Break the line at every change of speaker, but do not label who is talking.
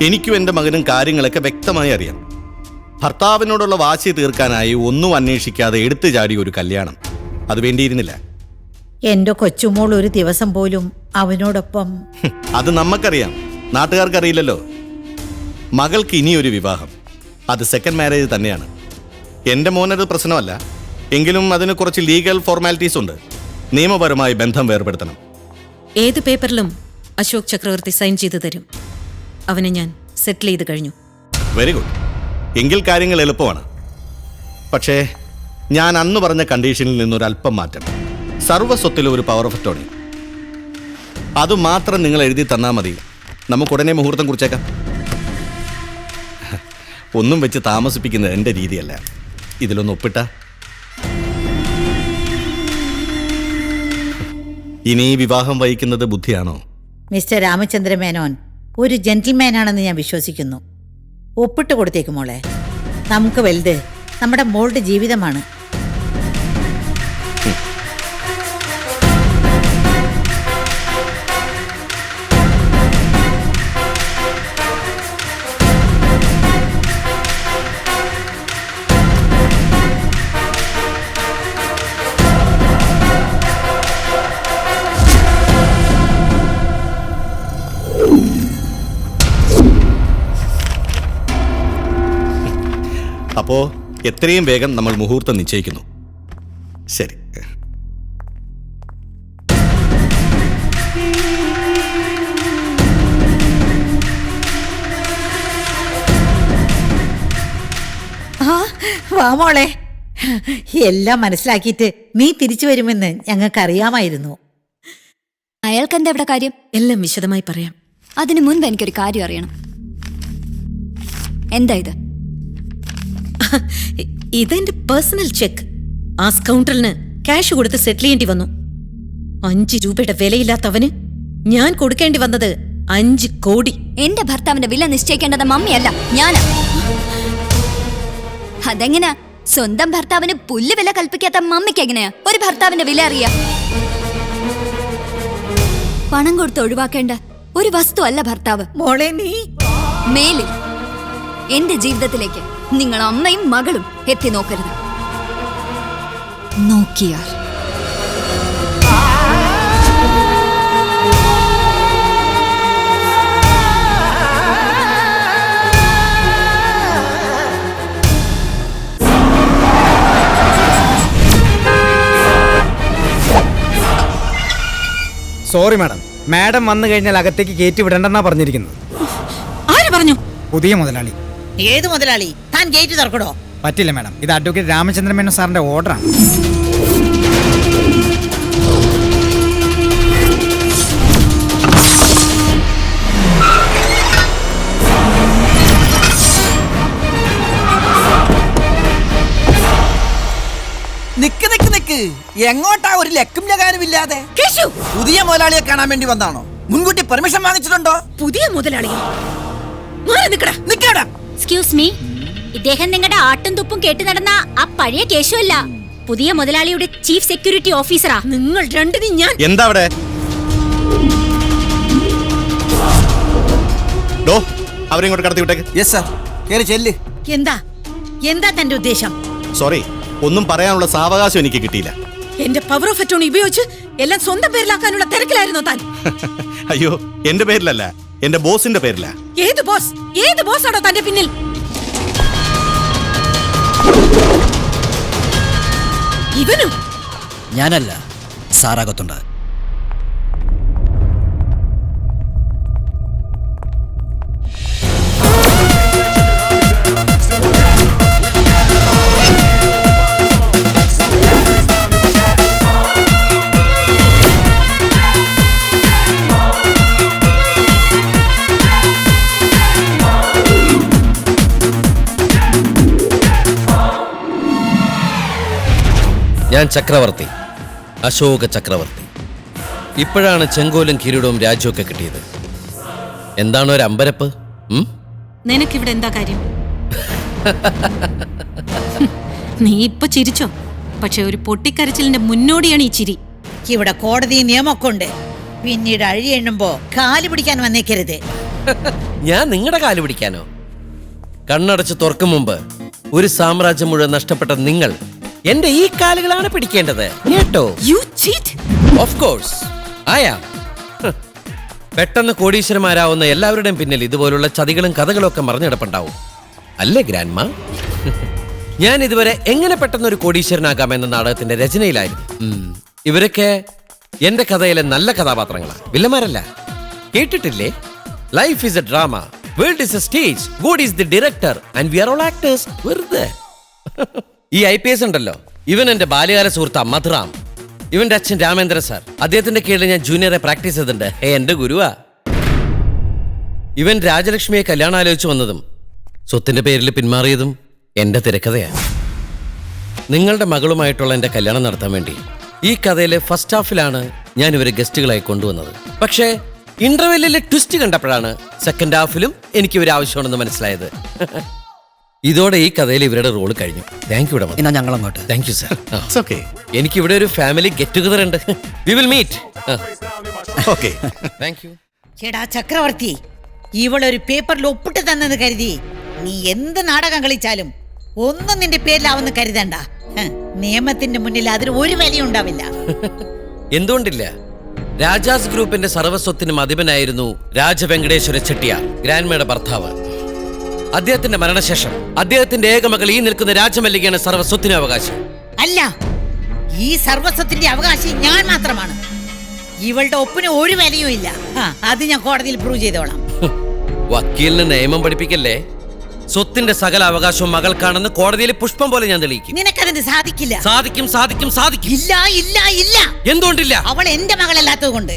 എനിക്കും എൻ്റെ മകനും കാര്യങ്ങളൊക്കെ വ്യക്തമായി അറിയാം. ഭർത്താവിനോടുള്ള വാശി തീർക്കാനായി ഒന്നും അന്വേഷിക്കാതെ എടുത്തു ചാടി ഒരു കല്യാണം അത് വേണ്ടിയിരുന്നില്ല.
എന്റെ കൊച്ചുമോൾ ഒരു ദിവസം പോലും അവനോടൊപ്പം.
അത് നമുക്കറിയാം, നാട്ടുകാർക്കറിയില്ലല്ലോ. മകൾക്ക് ഇനിയൊരു വിവാഹം, അത് സെക്കൻഡ് മാരേജ് തന്നെയാണ്. എൻ്റെ മോനത് പ്രശ്നമല്ല, എങ്കിലും അതിന് കുറച്ച് ലീഗൽ ഫോർമാലിറ്റീസ് ഉണ്ട്. നിയമപരമായി ബന്ധം വേർപെടുത്തണം.
ഏത് പേപ്പറിലും അശോക് ചക്രവർത്തി സൈൻ ചെയ്തു തരും. അവനെ ഞാൻ സെറ്റിൽ ചെയ്ത് കഴിഞ്ഞു.
Very good. എങ്കിൽ കാര്യങ്ങൾ എളുപ്പമാണ്. പക്ഷേ ഞാൻ അന്ന് പറഞ്ഞ കണ്ടീഷനിൽ നിന്നൊരല്പം മാറ്റം. സർവ്വസ്വത്തിലും ഒരു പവർ ഓഫ് അറ്റോർണി അതുമാത്രം നിങ്ങൾ എഴുതി തന്നാൽ മതി. നമുക്കുടനെ മുഹൂർത്തം കുറിച്ചേക്കാം. ഒന്നും വെച്ച് താമസിപ്പിക്കുന്നത് എൻ്റെ രീതിയല്ല. ഇതിലൊന്ന് ഒപ്പിട്ട ഇനി ഈ വിവാഹം വഹിക്കുന്നത് ബുദ്ധിയാണോ?
മിസ്റ്റർ രാമചന്ദ്ര മേനോൻ ഒരു ജെന്റിൽമാനാണെന്ന് ഞാൻ വിശ്വസിക്കുന്നു. ഒപ്പിട്ട് കൊടുത്തേക്ക് മോളെ. നമുക്ക് വലുത് നമ്മുടെ മോളുടെ ജീവിതമാണ്.
അപ്പോ എത്രയും വേഗം നമ്മൾ മുഹൂർത്തം നിശ്ചയിക്കുന്നു. ശരി.
വാ മോളെ. എല്ലാം മനസ്സിലാക്കിയിട്ട് നീ തിരിച്ചു വരുമെന്ന് ഞങ്ങൾക്കറിയാമായിരുന്നു.
അയാൾക്ക് എന്താ ഇവിടെ കാര്യം?
എല്ലാം വിശദമായി പറയാം.
അതിനു മുൻപ് എനിക്കൊരു കാര്യം അറിയണം. എന്താ ഇത്?
ഇതെന്റെ പേഴ്സണൽ ചെക്ക്. ആ സ്കൗണ്ടറിന് ക്യാഷ് കൊടുത്ത് സെറ്റിൽ ചെയ്യേണ്ടി വന്നു. 5 രൂപയുടെ വിലയില്ലാത്തവന് ഞാൻ കൊടുക്കേണ്ടി വന്നത് 5 കോടി.
എന്റെ ഭർത്താവിന്റെ വില നിശ്ചയിക്കേണ്ടത് മമ്മിയല്ല, ഞാനാ. അതെങ്ങനാ? സ്വന്തം ഭർത്താവിന് പുല്ല് വില കൽപ്പിക്കാത്ത മമ്മിക്ക് എങ്ങനെയാ ഒരു ഭർത്താവിന്റെ വില അറിയാ? പണം കൊടുത്ത് ഒഴിവാക്കേണ്ട ഒരു വസ്തു അല്ല ഭർത്താവ്.
മോളെ നീ
മേലിൽ എന്റെ ജീവിതത്തിലേക്ക് നിങ്ങൾ അമ്മയും മകളും എത്തി നോക്കരുത്. നോക്കിയാൽ
സോറി മാഡം, മാഡം വന്നു കഴിഞ്ഞാൽ അകത്തേക്ക് കയറ്റി വിടണ്ടെന്നാ പറഞ്ഞിരിക്കുന്നത്.
ആര് പറഞ്ഞു?
പുതിയ മുതലാളി.
ഏത് മുതലാളി? താൻ ഗേറ്റ് തുറക്കടോ?
പറ്റില്ല മാഡം, ഇത് അഡ്വക്കേറ്റ് രാമചന്ദ്രൻ മേനോൻ സാറിന്റെ ഓർഡറാണ്.
നിക്ക് നിക്ക് നിക്ക്, എങ്ങോട്ടാ ഒരു ലക്കും ലകാനുമില്ലാതെ? പുതിയ മുതലാളിയെ കാണാൻ വേണ്ടി വന്നാണോ? മുൻകൂട്ടി പെർമിഷൻ വാങ്ങിച്ചിട്ടുണ്ടോ?
പുതിയ മുതലാളിയോ?
എക്സ്ക്യൂസ് മീ, ഇദ്ദേഹം നിങ്ങളുടെ ആട്ടും തുപ്പും കേട്ടു നടന്ന ആ പഴയ കേശുവല്ല, പുതിയ മുതലാളിയുടെ ചീഫ് സെക്യൂരിറ്റി ഓഫീസറാ.
നിങ്ങൾ രണ്ടിനും ഞാൻ.
എന്താ അവിടെ? അവരെ ഇങ്ങോട്ട് കടത്തി വിട്ടേക്ക്.
യെസ് സർ, കേറി ചെല്ല്.
എന്താ എന്താ തന്റെ ഉദ്ദേശം?
സോറി, ഒന്നും പറയാനുള്ള സാവകാശം എനിക്ക് കിട്ടിയില്ല.
എന്റെ പവർ ഓഫ് അറ്റോർണി ഉപയോഗിച്ച് എല്ലാം സ്വന്തം പേരിലാക്കാനുള്ള തിരക്കിലായിരുന്നു താൻ.
അയ്യോ, എന്റെ പേരിലല്ല, എന്റെ ബോസിന്റെ പേരില.
ഏത് ബോസ്? ഏത് ബോസ് ആണോ തന്റെ പിന്നിൽ? ഇവനും
ഞാനല്ല, സാറാകത്തുണ്ട്.
ഞാൻ ചക്രവർത്തി, അശോക ചക്രവർത്തി. ഇപ്പോഴാണ് ചെങ്കോലും കിരീടവും രാജ്യമൊക്കെ കിട്ടിയത്. എന്താണ് ഒരു അമ്പരപ്പ്?
നിനക്കിവിടെ എന്താ കാര്യം? നീ ഇപ്പൊ ചിരിച്ചോ? പക്ഷെ ഒരു പൊട്ടിക്കരച്ചിലിന്റെ മുന്നോടിയാണ് ഈ ചിരി.
ഇവിടെ കോടതി നിയമമൊക്കെ ഉണ്ട്. പിന്നീട് അഴി എണ്ണുമ്പോ കാല് പിടിക്കാൻ വന്നേക്കരുത്.
ഞാൻ നിങ്ങളുടെ കാല് പിടിക്കാനോ? കണ്ണടച്ച് തുറക്കും മുമ്പ് ഒരു സാമ്രാജ്യം മുഴുവൻ നഷ്ടപ്പെട്ട നിങ്ങൾ എന്റെ ഈ കാലുകളാണ് പിടിക്കേണ്ടത് കേട്ടോ?
You cheat.
ഓഫ് കോഴ്സ് ആയാ. പെട്ടെന്ന് കോടീശ്വരന്മാരാവുന്ന എല്ലാവരുടെയും പിന്നിൽ ഇതുപോലുള്ള ചതികളും കഥകളും ഒക്കെ മറിഞ്ഞിടപ്പുണ്ടാവും അല്ലേ ഗ്രാൻഡ്മ? ഞാൻ ഇതുവരെ എങ്ങനെ പെട്ടെന്ന് ഒരു കോടീശ്വരനാകാമെന്ന നാടകത്തിന്റെ രചനയിലായിരുന്നു. ഇവരൊക്കെ എന്റെ കഥയിലെ നല്ല കഥാപാത്രങ്ങളാണ്, വില്ലന്മാരല്ല. കേട്ടിട്ടില്ലേ? Life is A drama, world is A stage, God is the director and we are all actors. വെറുതെ ഈ IPS ഉണ്ടല്ലോ, ഇവൻ എന്റെ ബാല്യകാല സുഹൃത്ത് മധുറാം. ഇവന്റെ അച്ഛൻ രാമേന്ദ്ര സാർ, അദ്ദേഹത്തിന്റെ കീഴിൽ ഞാൻ ജൂനിയറെ പ്രാക്ടീസ് ചെയ്തിട്ടുണ്ട്. എന്റെ ഗുരുവാ. ഇവൻ രാജലക്ഷ്മിയെ കല്യാണം ആലോചിച്ചു വന്നതും സ്വത്തിന്റെ പേരിൽ പിന്മാറിയതും എന്റെ തിരക്കഥയാണ്. നിങ്ങളുടെ മകളുമായിട്ടുള്ള എന്റെ കല്യാണം നടത്താൻ വേണ്ടി ഈ കഥയിലെ ഫസ്റ്റ് ഹാഫിലാണ് ഞാൻ ഇവരെ ഗസ്റ്റുകളായി കൊണ്ടുവന്നത്. പക്ഷേ ഇന്റർവെല്ലിലെ ട്വിസ്റ്റ് കണ്ടപ്പോഴാണ് സെക്കൻഡ് ഹാഫിലും എനിക്ക് ഇവർ ആവശ്യമാണെന്ന് മനസ്സിലായത്. ഇതോടെ ഈ കഥയിൽ ഇവരുടെ റോള് കഴിഞ്ഞു. Thank you.
എന്നാ ഞങ്ങൾ അങ്ങോട്ട്.
Thank you sir.
It's okay.
എനിക്ക് ഇവിടെ ഒരു ഫാമിലി ഗെറ്റ് ടുഗദർ ഉണ്ട്. We will meet.
Okay.
Thank you.
ചേടാ ചക്രവർത്തി, ഇവളൊരു പേപ്പറിൽ ഒപ്പിട്ട് തന്നെന്ന് കരുതി നീ എന്ത് നാടകം കളിച്ചാലും ഒന്നും നിന്റെ പേരിലാവെന്ന് കരുതണ്ട. നിയമത്തിന്റെ മുന്നിൽ അതിന് ഒരു വിലയുണ്ടാവില്ല.
എന്തുകൊണ്ടില്ല? രാജാസ് ഗ്രൂപ്പിന്റെ സർവസ്വത്തിനും അധിപനായിരുന്നു രാജവെങ്കടേശ്വര ചെട്ടിയാർ, ഗ്രാൻഡ്മയുടെ ഭർത്താവ്. അദ്ദേഹത്തിന്റെ മരണശേഷം അദ്ദേഹത്തിന്റെ ഏകമകൾ ഈ നിൽക്കുന്ന രാജമല്ലികയാണ് സർവസ്വത്തിന് അവകാശം.
അല്ല, ഈ സർവസ്വത്തിന്റെ അവകാശി ഞാൻ മാത്രമാണ്. ഇവളുടെ ഒപ്പിന് ഒരു വിലയും ഇല്ല. അത് ഞാൻ കോടതിയിൽ പ്രൂവ് ചെയ്തോളാം.
വക്കീലിന് നിയമം പഠിപ്പിക്കല്ലേ? സ്വത്തിന്റെ സകല അവകാശവും മകൾക്കാണെന്ന് കോടതിയിൽ പുഷ്പം പോലെ ഞാൻ തെളിയിക്കും.
നിനക്കതിന് സാധിക്കില്ല.
സാധിക്കും, സാധിക്കും, സാധിക്കും.
ഇല്ല ഇല്ല ഇല്ല.
എന്തുകൊണ്ടില്ല?
അവൾ എന്റെ മകളല്ലാത്തത് കൊണ്ട്.